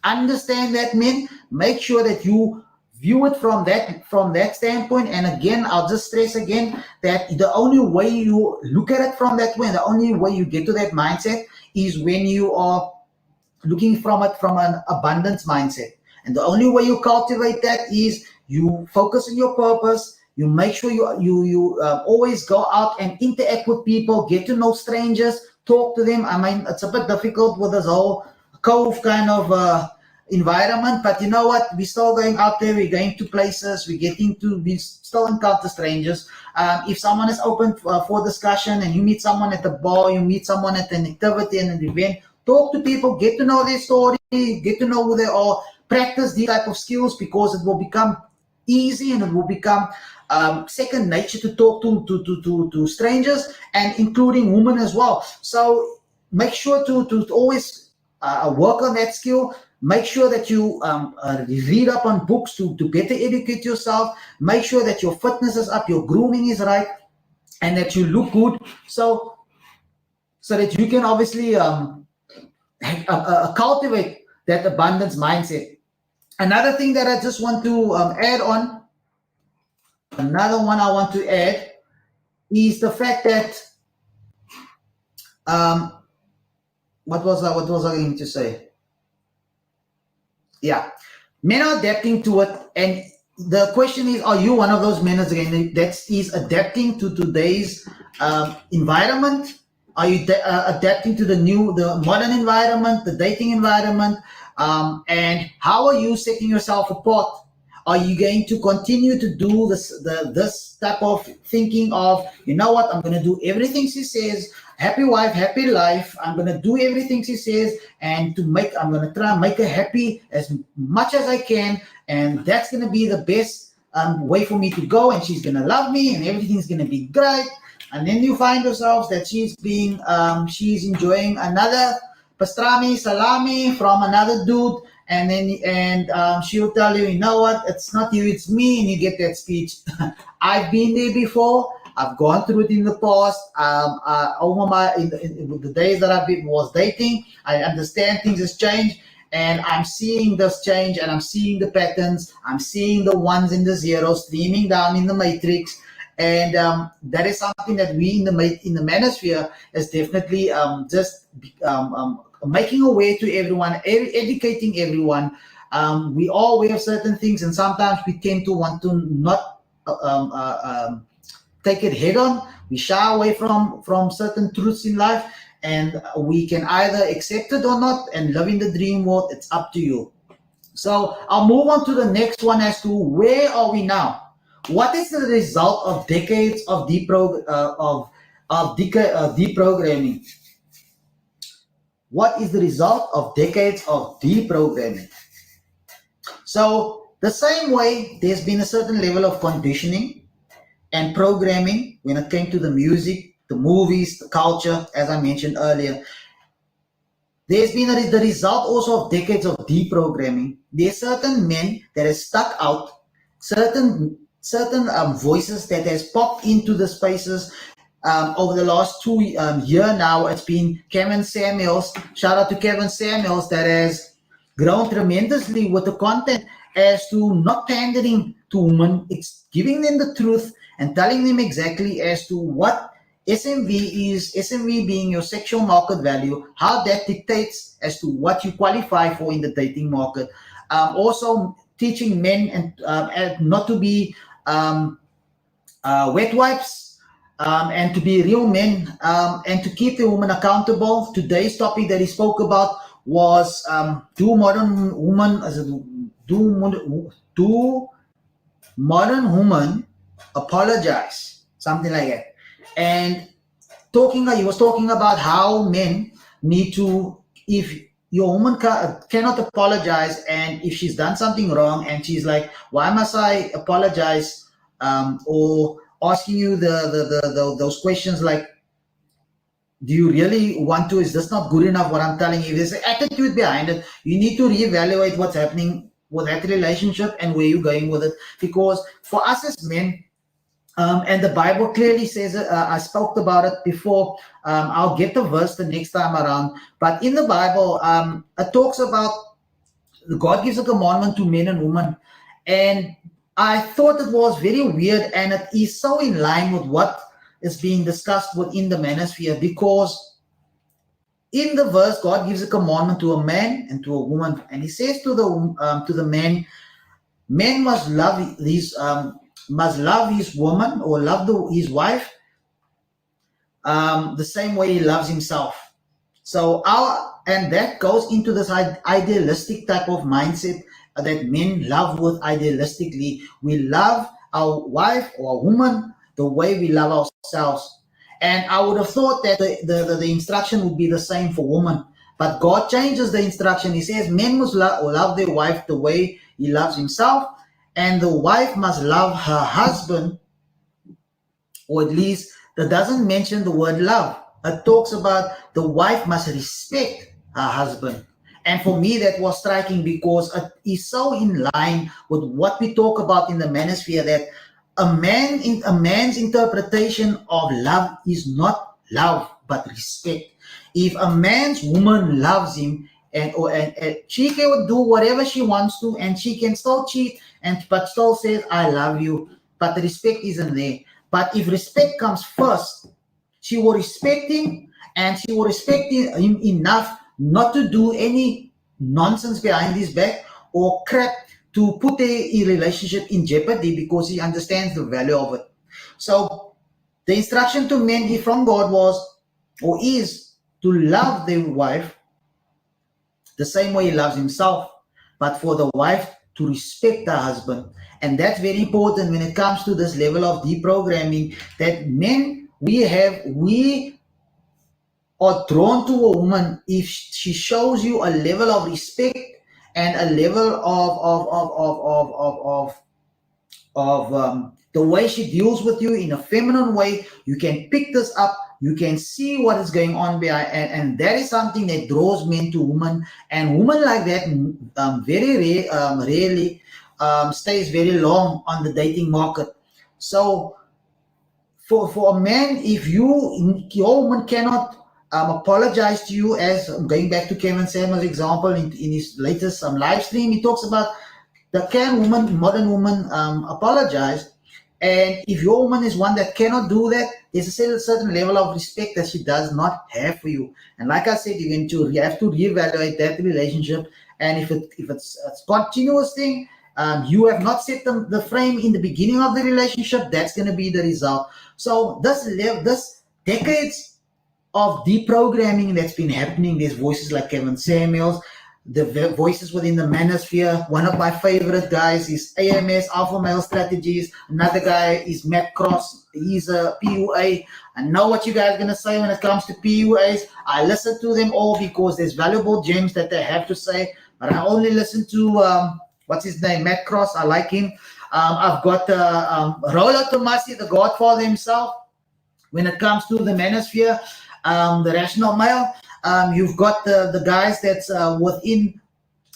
Speaker 1: Understand that, men. Make sure that you view it from that standpoint. And again, I'll just stress again that the only way you look at it from that way, the only way you get to that mindset is when you are looking from it from an abundance mindset. And the only way you cultivate that is you focus on your purpose. You make sure you always go out and interact with people, get to know strangers, talk to them. I mean, it's a bit difficult with this whole cove kind of environment, but you know what? We're still going out there. We're going to places. We still encounter strangers. If someone is open for discussion and you meet someone at the bar, you meet someone at an activity and an event, talk to people, get to know their story, get to know who they are, practice these type of skills, because it will become easy and it will become second nature to talk to strangers, and including women as well. So make sure to always work on that skill. Make sure that you read up on books to better educate yourself. Make sure that your fitness is up, your grooming is right, and that you look good. So that you can obviously cultivate that abundance mindset. Another thing that I just want to add on, another one I want to add is the fact that um, what was I going to say? Yeah, men are adapting to it, and the question is, are you one of those men again that is adapting to today's environment? Are you adapting to the modern environment, the dating environment? And how are you setting yourself apart? Are you going to continue to do this type of thinking of, you know what, I'm going to do everything she says, happy wife, happy life. I'm going to do everything she says, and I'm going to try and make her happy as much as I can, and that's going to be the best way for me to go, and she's going to love me, and everything's going to be great. And then you find yourselves that she's enjoying another pastrami salami from another dude, and she'll tell you, you know what, it's not you, it's me, and you get that speech. I've been there before. I've gone through it in the past. Over the days that was dating, I understand things has changed, and I'm seeing this change, and I'm seeing the patterns. I'm seeing the ones and the zeros streaming down in the matrix, and that is something that we in the manosphere is definitely making a way to everyone, educating everyone. We all aware of certain things, and sometimes we tend to want to not take it head on. We shy away from certain truths in life, and we can either accept it or not and live in the dream world. It's up to you. So I'll move on to the next one as to where are we now. What is the result of decades of deprogramming? What is the result of decades of deprogramming? So the same way there's been a certain level of conditioning and programming when it came to the music, the movies, the culture, as I mentioned earlier. There's been the result also of decades of deprogramming. There are certain men that have stuck out, certain voices that has popped into the spaces over the last 2 year now. It's been Kevin Samuels. Shout out to Kevin Samuels that has grown tremendously with the content as to not pandering to women. It's giving them the truth and telling them exactly as to what SMV is, SMV being your sexual market value, how that dictates as to what you qualify for in the dating market. Also teaching men and not to be wet wipes, and to be real men, and to keep the woman accountable. Today's topic that he spoke about was do modern women apologize, something like that. And he was talking about how men need to, if your woman cannot apologize, and if she's done something wrong and she's like, why must I apologize, or asking you those questions like, do you really want to, is this not good enough what I'm telling you? There's an attitude behind it. You need to reevaluate what's happening with that relationship and where you're going with it, because for us as men, and the Bible clearly says it. I spoke about it before. I'll get the verse the next time around. But in the Bible, it talks about God gives a commandment to men and women. And I thought it was very weird, and it is so in line with what is being discussed within the manosphere, because in the verse, God gives a commandment to a man and to a woman. And he says to the man, men must love his woman, or love his wife the same way he loves himself. So and that goes into this idealistic type of mindset that men love with idealistically. We love our wife or woman the way we love ourselves. And I would have thought that the instruction would be the same for women. But God changes the instruction. He says men must love their wife the way he loves himself, and the wife must love her husband, or at least that doesn't mention the word love. It talks about the wife must respect her husband. And for me, that was striking because it is so in line with what we talk about in the manosphere, that a man's interpretation of love is not love but respect. If a man's woman loves him, and she can do whatever she wants to, and she can still cheat and but still says I love you, but the respect isn't there. But if respect comes first, she will respect him, and she will respect him enough not to do any nonsense behind his back or crap to put a relationship in jeopardy, because he understands the value of it. So the instruction to men from God was, or is, to love their wife the same way he loves himself, but for the wife to respect her husband. And that's very important when it comes to this level of deprogramming, that men, we are drawn to a woman if she shows you a level of respect and a level of the way she deals with you in a feminine way. You can pick this up. You can see what is going on behind, and that is something that draws men to women. And women like that rarely stays very long on the dating market. So for a man, if your woman cannot apologize to you, as going back to Kevin Samuel's example in his latest live stream, he talks about the modern woman apologize. And if your woman is one that cannot do that, there's a certain level of respect that she does not have for you. And like I said, you have to reevaluate that relationship. And if it's a continuous thing, you have not set the frame in the beginning of the relationship, that's going to be the result. So this decades of deprogramming that's been happening, there's voices like Kevin Samuels, the voices within the manosphere. One of my favorite guys is AMS, Alpha Male Strategies. Another guy is Matt Cross. He's a PUA. I know what you guys are going to say when it comes to PUAs. I listen to them all because there's valuable gems that they have to say. But I only listen to, what's his name, Matt Cross. I like him. I've got Rolo Tomasi, the Godfather himself. When it comes to the manosphere, the rational male, you've got the guys that's within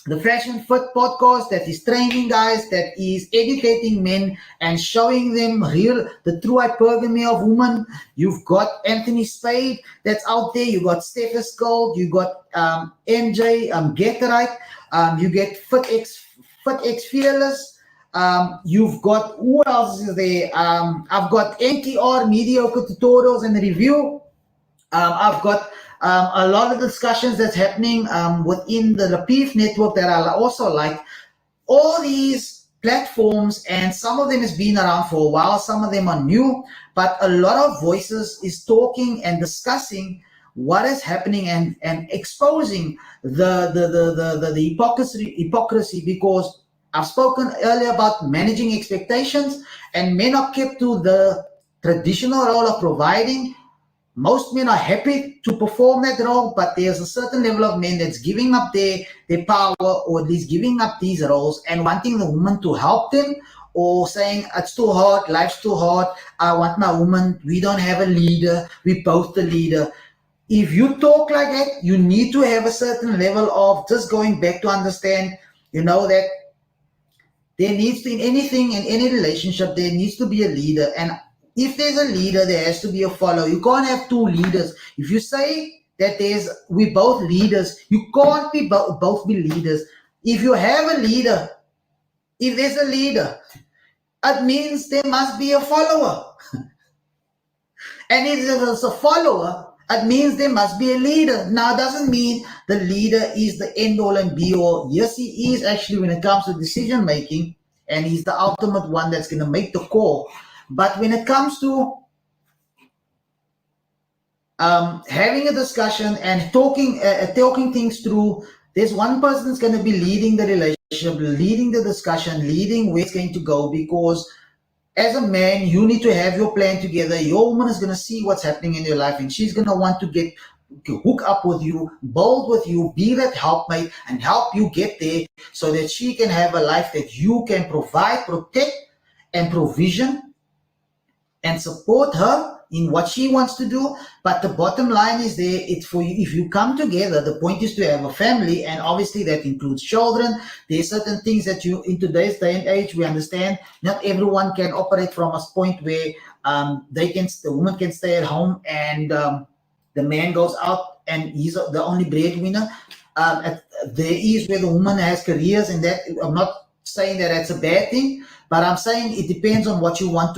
Speaker 1: the Fashion Fit podcast, that is training guys, that is educating men and showing them the true hypergamy of women. You've got Anthony Spade that's out there. You got Stephus Gold. You got MJ Get Right. You get FitX Fearless. You've got, who else is there? I've got NTR Mediocre Tutorials and Review. I've got a lot of discussions that's happening within the Lapeef network that I also like. All these platforms, and some of them has been around for a while, some of them are new, but a lot of voices is talking and discussing what is happening and exposing the hypocrisy, because I've spoken earlier about managing expectations, and men are kept to the traditional role of providing. Most men are happy to perform that role, but there's a certain level of men that's giving up their power, or at least giving up these roles and wanting the woman to help them, or saying it's too hard, life's too hard, I want my woman, we don't have a leader, we both the leader. If you talk like that, you need to have a certain level of just going back to understand, that there needs to, in any relationship, there needs to be a leader. And if there's a leader, there has to be a follower. You can't have two leaders. If you say that we both leaders, you can't be both be leaders. If you have a leader, if there's a leader, it means there must be a follower. And if there's a follower, it means there must be a leader. Now, it doesn't mean the leader is the end all and be all. Yes, he is actually when it comes to decision making, and he's the ultimate one that's going to make the call. But when it comes to having a discussion and talking things through, there's one person that's going to be leading the relationship, leading the discussion, leading where it's going to go. Because as a man, you need to have your plan together. Your woman is going to see what's happening in your life, and she's going to want to get hook up with you, build with you, be that helpmate, and help you get there so that she can have a life that you can provide, protect, and provision and support her in what she wants to do. But the bottom line is there, it's for you. If you come together, the point is to have a family, and obviously that includes children. There's certain things that you, in today's day and age, we understand not everyone can operate from a point where the woman can stay at home and the man goes out and he's the only breadwinner. There is where the woman has careers, and that I'm not saying that that's a bad thing, but I'm saying it depends on what you want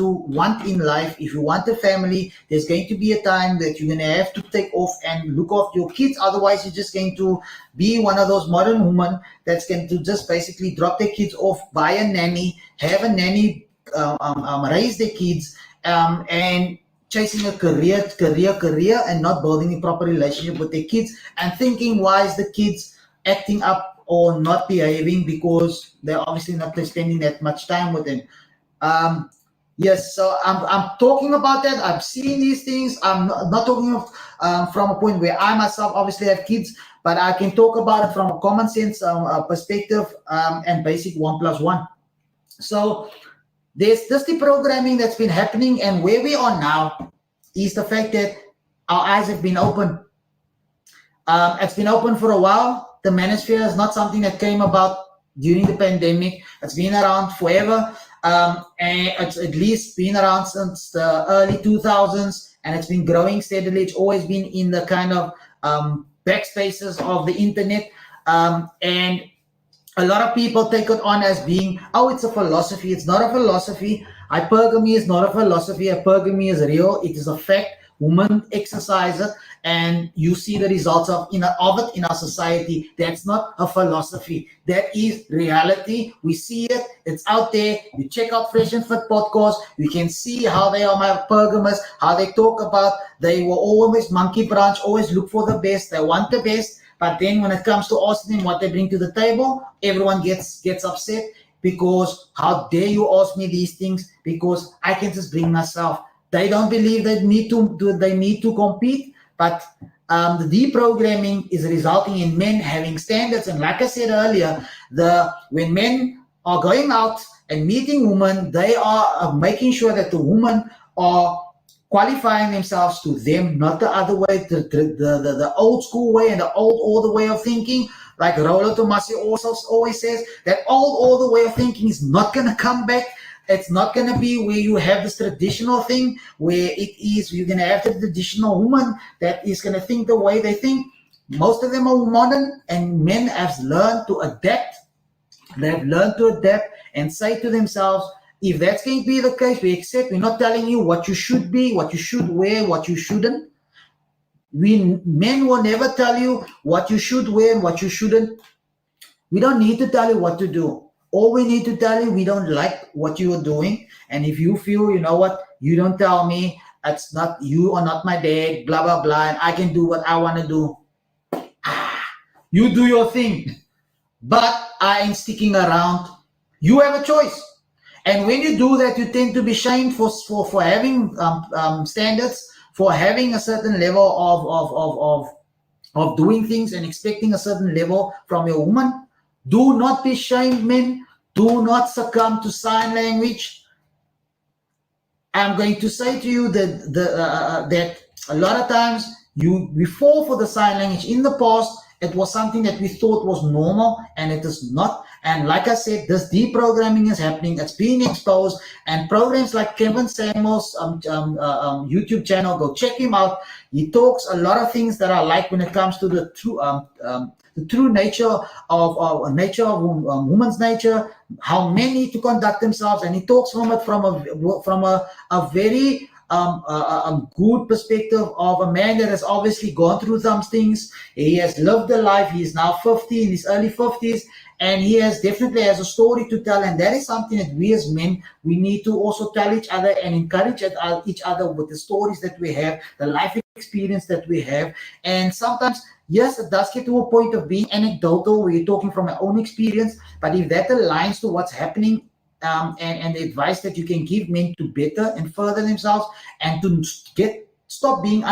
Speaker 1: in life. If you want a family, there's going to be a time that you're going to have to take off and look after your kids. Otherwise, you're just going to be one of those modern women that's going to just basically drop their kids off, buy a nanny, have a nanny raise their kids, and chasing a career, and not building a proper relationship with their kids, and thinking why is the kids acting up or not behaving because they're obviously not spending that much time with them. Yes, so I'm talking about that. I've seen these things. I'm not talking of, from a point where I myself obviously have kids, but I can talk about it from a common sense perspective, and basic 1+1. So there's this deprogramming that's been happening, and where we are now is the fact that our eyes have been open. It's been open for a while. The manosphere is not something that came about during the pandemic. It's been around forever, and it's at least been around since the early 2000s, and it's been growing steadily. It's always been in the kind of backspaces of the internet, and a lot of people take it on as being, oh, it's a philosophy. It's not a philosophy. Hypergamy is not a philosophy. Hypergamy is real. It is a fact. Women exercise it, and you see the results of it in our society. That's not a philosophy. That is reality. We see it. It's out there. You check out Fresh and Fit podcast. You can see how they are hypergamous, how they talk about they were always monkey branch, always look for the best. They want the best. But then when it comes to asking them what they bring to the table, everyone gets upset because how dare you ask me these things, because I can just bring myself. They don't believe they need to compete, but the deprogramming is resulting in men having standards. And like I said earlier, when men are going out and meeting women, they are making sure that the women are qualifying themselves to them, not the other way, the old school way and the older way of thinking. Like Rollo Tomasi also always says, that older way of thinking is not going to come back. It's not going to be where you have this traditional thing where you're going to have the traditional woman that is going to think the way they think. Most of them are modern, and men have learned to adapt. They've learned to adapt and say to themselves, if that's going to be the case, we accept. We're not telling you what you should be, what you should wear, what you shouldn't. Men will never tell you what you should wear and what you shouldn't. We don't need to tell you what to do. All we need to tell you, we don't like what you are doing. And if you feel, you know what, you don't tell me, it's not, you are not my dad, blah, blah, blah, and I can do what I want to do. You do your thing. But I ain't sticking around. You have a choice. And when you do that, you tend to be shamed for having standards, for having a certain level of doing things and expecting a certain level from your woman. Do not be shamed, men. Do not succumb to sign language. I'm going to say to you that a lot of times we fall for the sign language. In the past, it was something that we thought was normal, and it is not. And like I said, this deprogramming is happening. It's being exposed, and programs like Kevin Samuel's YouTube channel, go check him out. He talks a lot of things that I like when it comes to the true nature of woman's nature, how men need to conduct themselves, and he talks from a very good perspective of a man that has obviously gone through some things. He has lived a life. He is now 50, in his early 50s, and he definitely has a story to tell. And that is something that we as men, we need to also tell each other and encourage each other with the stories that we have, the life experience that we have. And sometimes, yes, it does get to a point of being anecdotal where you're talking from your own experience, but if that aligns to what's happening, and the advice that you can give men to better and further themselves and to get stop being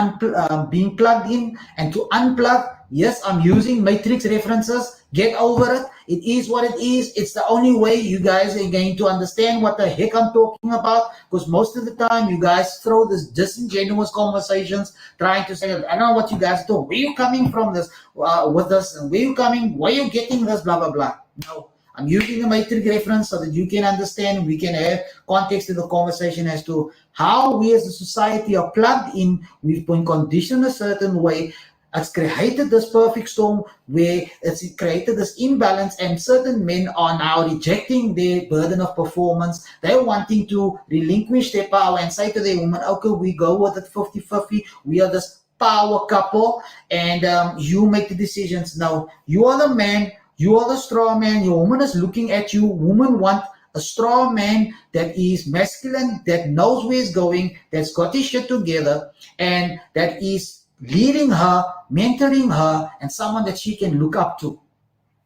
Speaker 1: plugged in and to unplug. Yes, I'm using matrix references. Get over it. It is what it is. It's the only way you guys are going to understand what the heck I'm talking about. Because most of the time, you guys throw this disingenuous conversations trying to say, I don't know what you guys do. Where you coming from this with this? And where you coming? Where you getting this? Blah, blah, blah. No. I'm using the matrix reference so that you can understand, we can have context in the conversation as to how we as a society are plugged in. We've been conditioned a certain way. It's created this perfect storm where it's created this imbalance, and certain men are now rejecting their burden of performance. They're wanting to relinquish their power and say to their woman, okay, we go with it 50-50. We are this power couple, and you make the decisions. Now, you are the man. You are the straw man. Your woman is looking at you. Women want a straw man that is masculine, that knows where he's going, that's got his shit together, and that is leading her, mentoring her, and someone that she can look up to.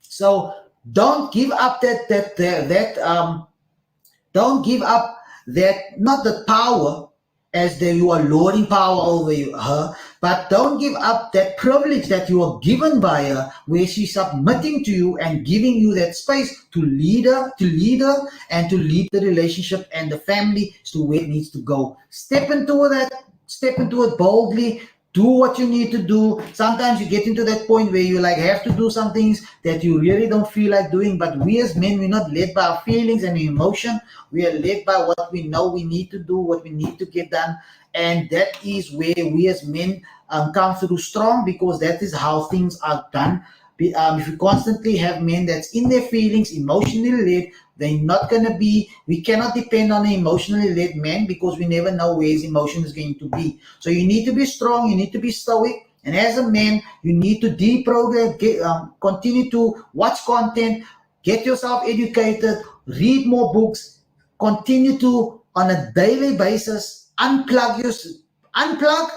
Speaker 1: So don't give up don't give up that, not the power as though you are lording power over her, but don't give up that privilege that you are given by her, where she's submitting to you and giving you that space to lead her, and to lead the relationship and the family to where it needs to go. Step into it boldly. Do what you need to do. Sometimes you get into that point where you like have to do some things that you really don't feel like doing. But we as men, we're not led by our feelings and emotion. We are led by what we know we need to do, what we need to get done. And that is where we as men come through strong, because that is how things are done. If you constantly have men that's in their feelings, emotionally led, they're not going to be, we cannot depend on an emotionally led man, because we never know where his emotion is going to be. So you need to be strong, you need to be stoic. And as a man, you need to deprogram, continue to watch content, get yourself educated, read more books, continue to, on a daily basis, unplug, unplug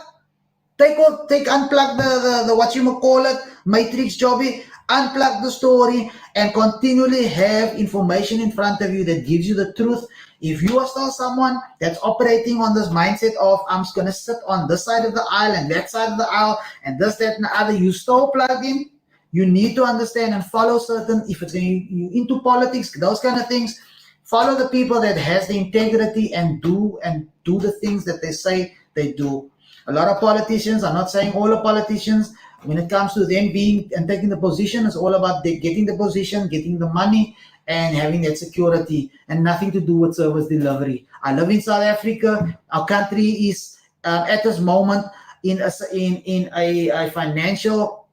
Speaker 1: the what you might call it, matrix jobby, unplug the story, and continually have information in front of you that gives you the truth. If you are still someone that's operating on this mindset of I'm just gonna sit on this side of the aisle and that side of the aisle and this, that, and the other, you still plugged in. You need to understand and follow certain, if it's you into politics, those kind of things, follow the people that has the integrity and do the things that they say they do. A lot of politicians, I'm not saying all the politicians, when it comes to them being and taking the position, it's all about getting the position, getting the money, and having that security, and nothing to do with service delivery. I live in South Africa. Our country is at this moment in a financial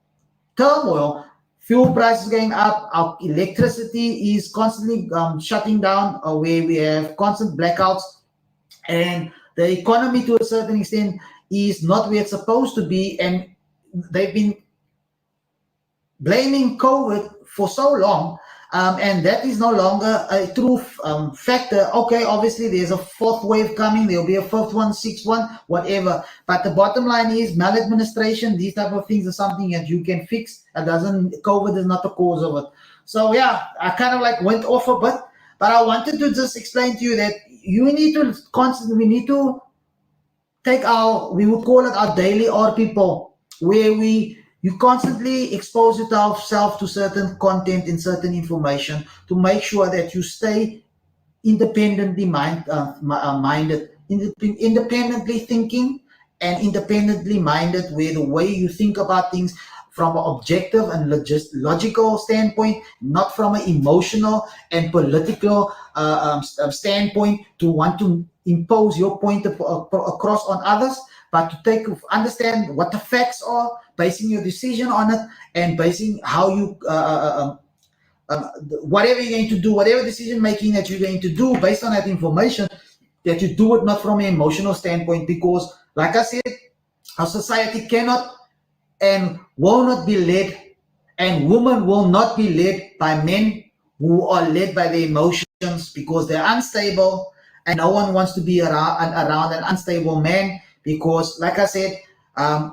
Speaker 1: turmoil. Fuel prices going up. Our electricity is constantly shutting down, where we have constant blackouts, and the economy to a certain extent is not where it's supposed to be. And they've been blaming COVID for so long, and that is no longer a true factor. Okay, obviously there's a fourth wave coming, there'll be a fifth one, sixth one, whatever. But the bottom line is maladministration, these type of things are something that you can fix. COVID is not the cause of it. So yeah, I kind of like went off a bit, but I wanted to just explain to you that we need to take we would call it our daily RP, where you constantly expose yourself to certain content and certain information to make sure that you stay independently minded, independently thinking and independently minded, where the way you think about things from an objective and logical standpoint, not from an emotional and political standpoint, to want to impose your point across on others, but to understand what the facts are, basing your decision on it, and basing how you whatever you're going to do, whatever decision making that you're going to do based on that information, that you do it not from an emotional standpoint. Because like I said, our society cannot and will not be led, and women will not be led by men who are led by their emotions, because they're unstable, and no one wants to be around an unstable man, because like I said,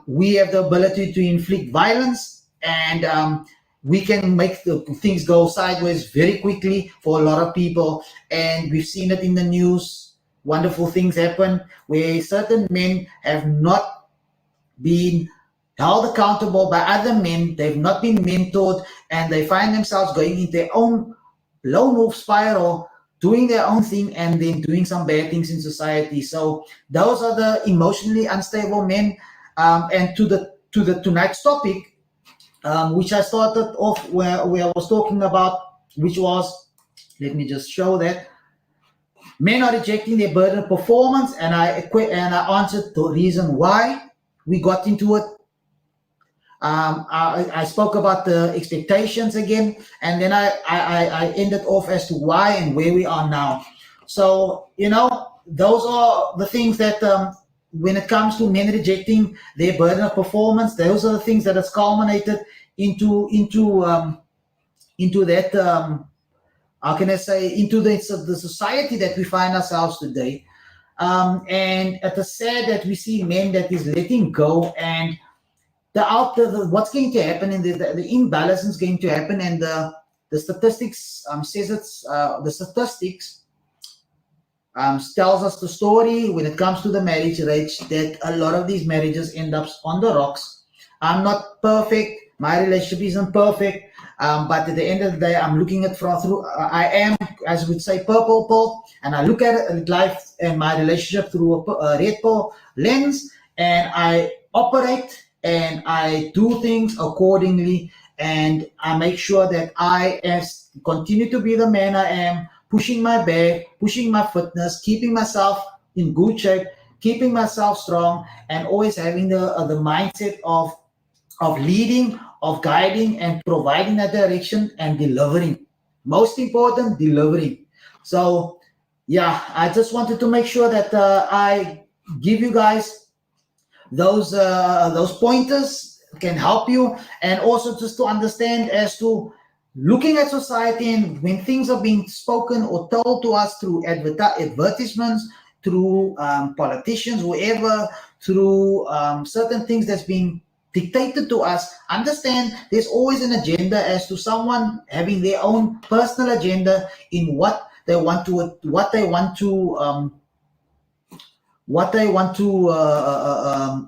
Speaker 1: we have the ability to inflict violence, and we can make the things go sideways very quickly for a lot of people. And we've seen it in the news. Wonderful things happen where certain men have not been held accountable by other men. They've not been mentored, and they find themselves going into their own lone wolf spiral, doing their own thing, and then doing some bad things in society. So those are the emotionally unstable men. And to the tonight's topic, which I started off where I was talking about, which was, let me just show that men are rejecting their burden of performance, and I answered the reason why we got into it. I spoke about the expectations again, and then I ended off as to why and where we are now. So, those are the things that, when it comes to men rejecting their burden of performance, those are the things that has culminated into that, how can I say, into the society that we find ourselves today. And it is sad that we see men that is letting go, and what's going to happen, and the imbalance is going to happen, and the statistics says the statistics tells us the story when it comes to the marriage rate, that a lot of these marriages end up on the rocks. I'm not perfect. My relationship isn't perfect. But at the end of the day, I'm looking at through. I am, as we would say, purple pill, and I look at life and my relationship through a red pill lens, and I operate and I do things accordingly, and I make sure that continue to be the man I am, pushing my bag, pushing my fitness, keeping myself in good shape, keeping myself strong, and always having the mindset of leading, of guiding, and providing that direction and delivering. Most important, delivering. So, yeah, I just wanted to make sure that I give you guys those pointers can help you, and also just to understand as to looking at society, and when things are being spoken or told to us through advertisements, through politicians, whoever, through certain things that's being dictated to us, understand there's always an agenda as to someone having their own personal agenda in what they want to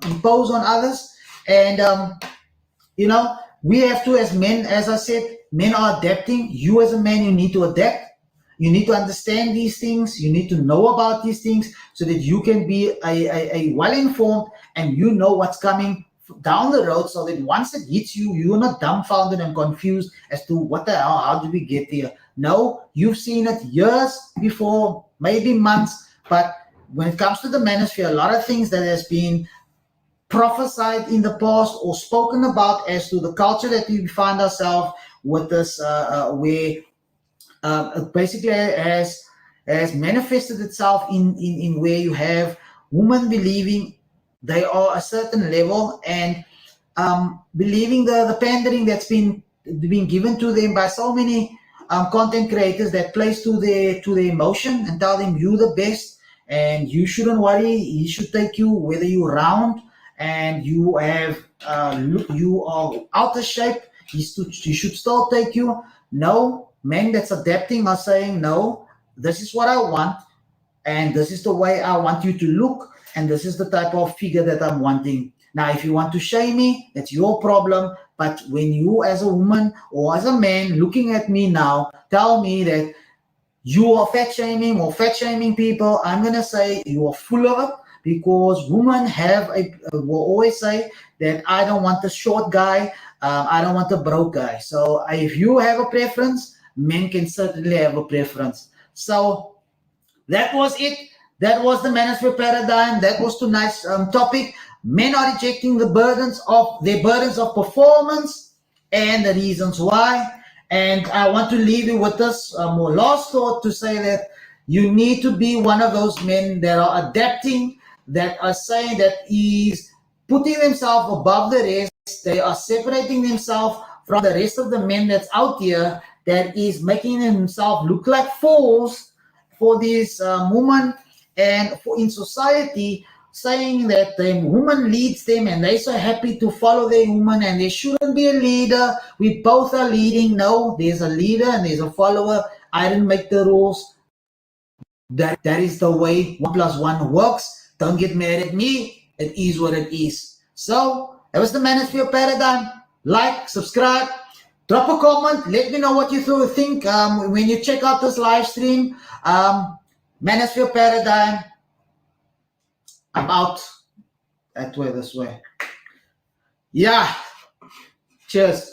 Speaker 1: impose on others. And we have to, as men, as I said, men are adapting. You as a man, you need to adapt. You need to understand these things. You need to know about these things so that you can be a well-informed, and you know what's coming down the road, so that once it hits you, you're not dumbfounded and confused as to what the hell, how did we get here? No, you've seen it years before, maybe months. But when it comes to the manosphere, a lot of things that has been prophesied in the past or spoken about as to the culture that we find ourselves with this, where basically has manifested itself in where you have women believing they are a certain level, and believing the pandering that's been given to them by so many content creators that plays to their emotion and tell them you the best and you shouldn't worry, he should take you whether you're round and you have you are out of shape, he should still take you. No, men that's adapting are saying no, this is what I want, and this is the way I want you to look, and this is the type of figure that I'm wanting. Now, if you want to shame me, that's your problem. But when you, as a woman or as a man, looking at me now, tell me that you are fat shaming or fat shaming people, I'm gonna say you are full of it, because women will always say that I don't want a short guy, I don't want a broke guy. So if you have a preference, men can certainly have a preference. So that was it. That was the manosphere paradigm. That was tonight's topic. Men are rejecting their burdens of performance and the reasons why. And I want to leave you with this more last thought to say that you need to be one of those men that are adapting, that are saying that is putting themselves above the rest. They are separating themselves from the rest of the men that's out here, that is making themselves look like fools for these women and in society, saying that the woman leads them and they're so happy to follow the woman and there shouldn't be a leader. We both are leading. No, there's a leader and there's a follower. I didn't make the rules. That is the way 1 + 1 works. Don't get mad at me. It is what it is. So that was the Manosphere Paradigm. Like, subscribe, drop a comment. Let me know what you think when you check out this live stream. Manosphere Paradigm. I'm out. That way, this way. Yeah. Cheers.